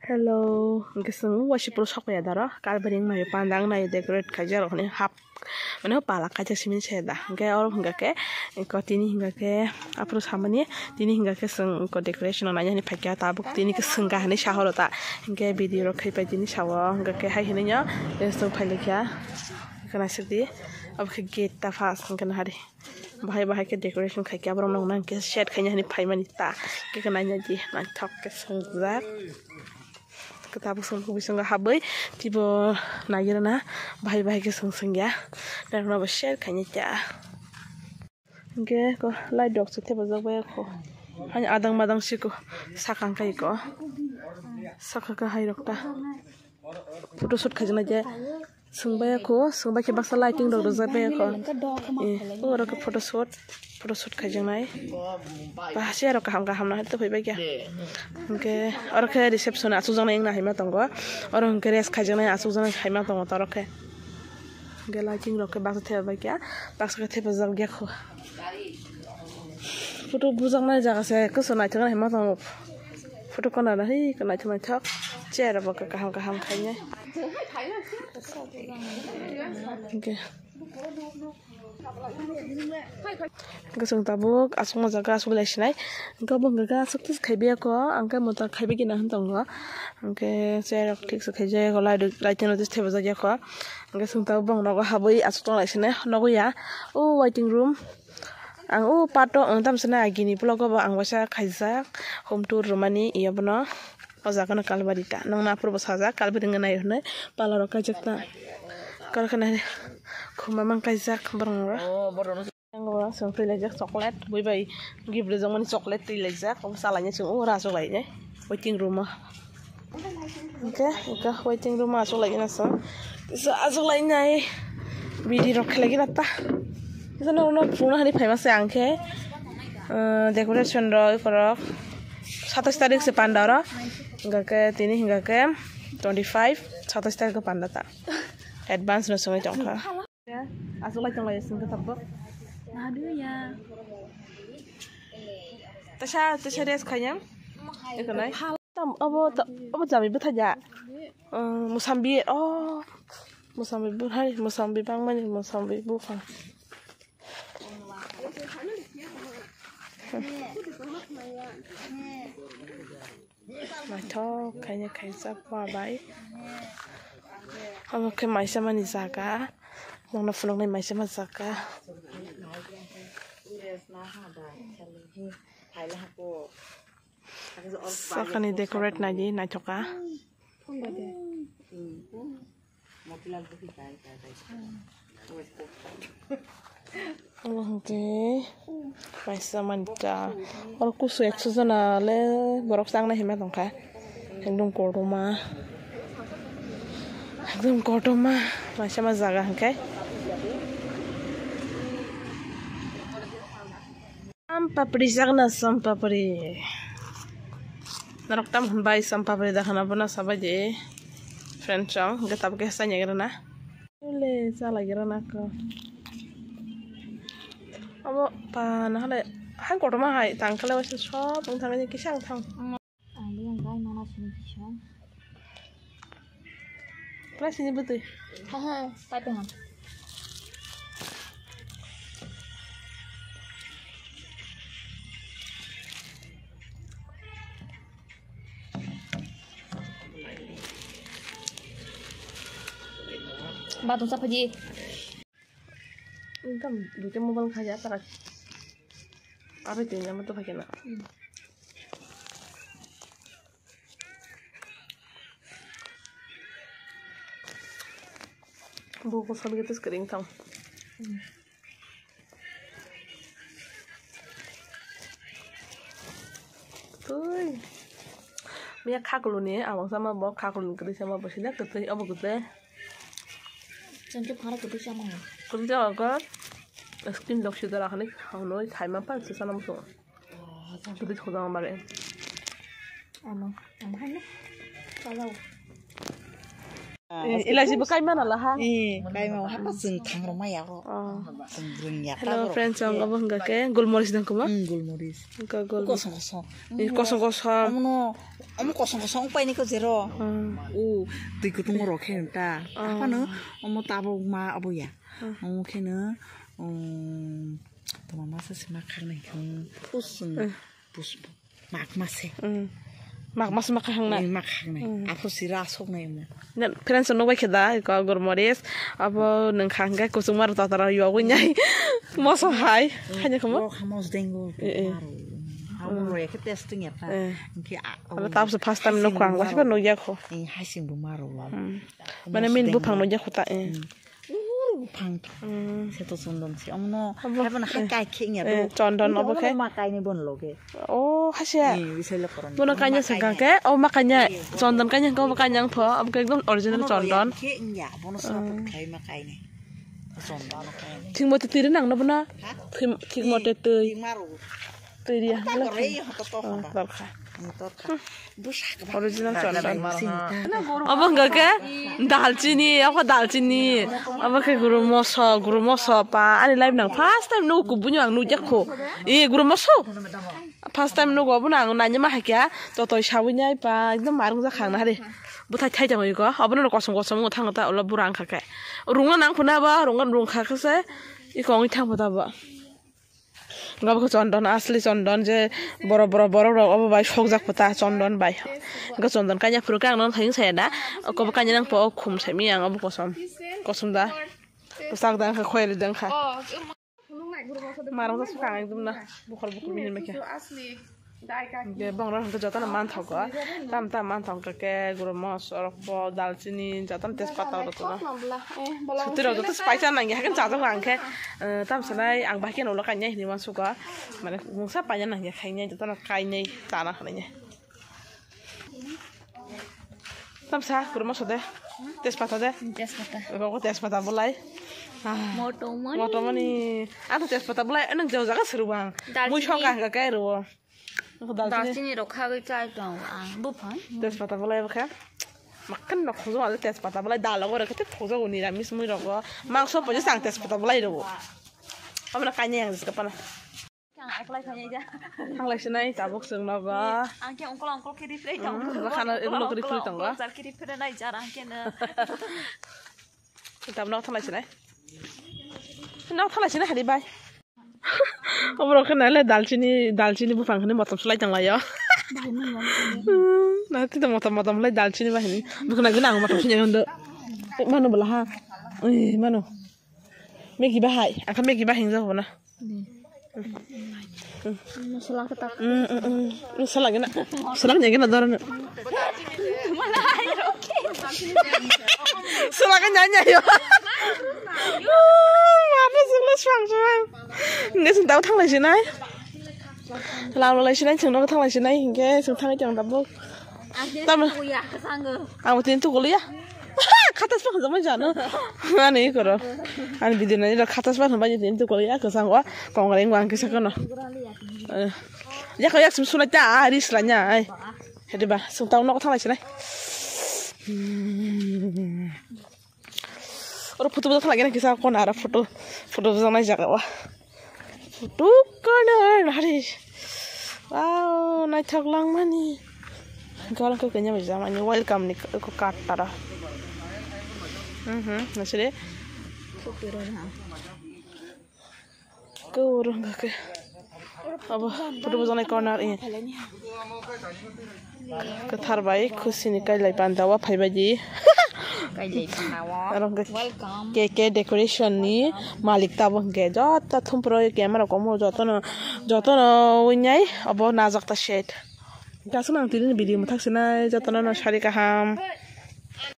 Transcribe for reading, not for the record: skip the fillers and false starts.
Hello, gising washi pro sok ya daro kal bering mai pandang na decorate kajar hone hap mane pala kajar simin seda ke or hingga ke ko tini hingga ke apro samani tini hingga ke sing ko decoration na ni phakya tabuk tini ke singa hani shahoro ta hingga video ro khai pai tini shawo hingga ke hai hinnya resto phailekya kana sidi ab ke gate ta fas hingga hari bahai ke decoration khai abram nang ke set khanya hani phai mani ta ke kana nya ji na thok ke sangzak Ketapuk sungguh bisa nggak habai tiba nagirana bahai ke sung ya dan nggak share kayaknya ya oke kok light dog tuh tiba zaga ko hanya adang madang sih ko sakang kayak ko sakang hai dokta foto shoot kajana aja sungbai ke baksa lighting dog zaga ko orang ke foto shoot kajana bahasa orang kaham nah itu baik ya oke orang ke reception asal jangan yang nahi matang ko orang ke res kajana asal jangan nahi matang ko orang ke lighting orang ke baksa teh baik ya baksa ke teh bazar gak ko foto bujang nahi jaga saya ke sana jangan nahi matang foto kona nahi kena cuma tak cer apa ke kaham kayaknya oke Gasung tabuk asung majaga asung lesinai engkau bangga asuk tus kaibe ko angka mota kaibe gina hantong ko angke saya tik su kaje ko light notice tebe jaga ko angke sung tabuk bang nago haboi asuk tong lesinai nago ya waiting room ang pato ang tam sana agini pulo ko ba ang wasa kaisa home tour romani iya bano oza kana kalbarita nang na pro basaja kalbari ngana yone palaro kajakta kalkana kumamang kaisa barang Ang sung pilajak coklat, boy give the zaman coklat pilajak, kung salahnya sung raso lainnya, waiting room okay, waiting room masuk lagi nasa, asuk lainnya bidi rok lagi nata, itu no punah hari famous angke, decoration korok, 27 tarik sepandara, hingga ke tini hingga ke 25, 27 tarik ke pandata, advance nusungnya jongka. Asuk lagi jongka ya sung ketabok. Aduh ya. Tasha res kayang? Ito na. Abo jami betaja. Musambi. Oh. Musambi buhay, musambi bang man, musambi bufang. Mato kayaknya kaisa babai. Abo ke mai sama ni zaga. Nang na fulong na mai sama zaga. Sakani decorate naji na choka. Oke, paisa manja. Kalau kusu eksosana le borok sang na hima tongka. Hendung koroma, masih mazaga hengke. Sampapri sagna sampapri. Naroktam hunbai sampapri dakhana bana sabaje. Friend chong gatab ke sanya gerana. Ole sala gerana ko. Abo pa na hale han koroma hai tangkale wasa shop tangane kisang thang. Yang gai mana sini kisah? Kelas ini betul. Haha, tapi han. Batung siapa ji? Engkau bukan mobile kaja tak? Apa itu yang betul pakai nak? Buku sambil itu kering tau. Tuh, minyak kakulu nih, awang sama bawa kakulu kering sama bersihnya ketemu apa gitu? Jangan para kita sama. Kerja agak, skin lock sudah lah nih, kalau time apa sih sana musuh? Jadi sudah ngambil. Ano, ano, kalau Ilaji bukai mana lah ha? Kayak mau apa sing tang rumah ya ro. Sing grunya. Hello friends, ang abang gake gulmoris dang kuma? Gulmoris. Ka gul. Kosong-kosong. Kosong-kosong. Omo kosong-kosong pa ini ko zero. Di ko tunggu roke enta. Apa no? Omo tabo ma abo ya. Omo kena tama masa semakang nih kan pus mak masih. Mak mas makang na. Makang na. Aku si rasok na yun. Dan friends no way kada ka gulmoris abo nang khanga kusumar tatara yo gunyai. Moso hai. Hanya kamu? Kamu dengo. Kamu roya ke testing ya pa. Kalau tahu sepas time no kwang wah no ya ko. Hasim bumaro. Mana min bu pang no ya ko ta. Pang. Seto sondon si omno. Apa nak kai king ya. Condon apa ke? Makai ni bon loge. Oh, hasia. Bisa lekoran. Bono kanya segang ke? Oh makanya condon kanya kau makanya po. Am ke ekdom original condon. Ke ya, bono sama kai makai ni. Condon kai. Ting mo tiri nang no bona. Ting mo tiri. Maru. Tiri ya. Korei to. Original condon. Apa enggak ke? Dalchini, apa dalchini? Apa ke guru moso pa. Ani live nang first time no ku bunyo ang nu jakho. Guru moso. First time no go buna ang nanya mah kya. Toto shawinya pa ekdom marung za khang na re. Butai thai jang ko. Apa no kosong thang ta ola burang kha ke. Runga nang phuna ba, rung kha se. Ikong thang pata ba. Gak bakal condon asli condon je boro apa bay shok pata condon bay gak condon kanya puru kang non thing saya dah aku bakanya nang po kum semi yang abu kosong dah pesak dah ke khoel dah kah marang tas kang itu nah bukal mihin mereka ge bang orang ke jatan mantau ko tam mantau ke guru mos orang po dalchini jatan tes pata orang tu lah sutir orang tu spice nang ya kan jatuh orang ke tam selai ang bahagian orang kanya ini masuk ko mana musa panjang nang ya kayaknya jatan kayaknya tanah kayaknya tam sah guru mos deh tes pata kau tes pata boleh moto mani ada tes pata boleh eneng jauh jaga seru bang mushong kah kayak ru Dalchini rokha goi chai tong bupan. Tespata boleh bukan? Makan nak khusus ada tespata boleh dah lagu orang kata khusus ini dah mis mui lagu. Mangso pun sang tespata boleh itu. Apa nak kanya yang sekarang? Kang apply kanya aja. Hang lagi nai tabuk seng lagu. Angke ongkol kiri free tong. Bahkan itu lo kiri free tong lah. Ongkol kiri free nai jar angke na. Kita nak thalai sini. Nak thalai sini hari bay. Orang kena le dalchini bufang ni motom sulai jangan ya. Nanti tu motom le dalchini bah ni. Bukan lagi nang motom sunya yang mana belah. Mana? Megi bahai. Akan megi bahai yang jauh mana? Salah ketak. Salah gina. Salahnya gina dorang. Mana air okey. Salah kan nyanyi ya. Mana salah suang. Nggak sentau thang lagi sini. Lalu lagi sini ceng nak thang lagi sini hingga ceng thang jang tabuk. Tapi Kuya kesangga. aku tintu kuliah. Katas pun zaman jana. Ani koro. Ani video ni dah katas pun banyak tintu kuliah kesangga. Kau ngaleng wang kesangga no. Ya kau yak semsulat ya aris lanya. Hadi bah sentau nak thang lagi sini. Orang foto lagi nak kisah kau nara foto zaman jaga wah. Foto corner hari. Wow, naik lang mani. Kalau kau kenya macam ni welcome ni kau kata dah. Nasi deh. Kau orang kau. Apa foto naik corner ini. Ketar baik kusini kai lai pandawa pai baji. Welcome. Ke decoration ni malik tabang ke jata thum proyek camera komo jata na winyai abo nazak ta shade. Kasu nang tirin video matak sina jata na shari kaham.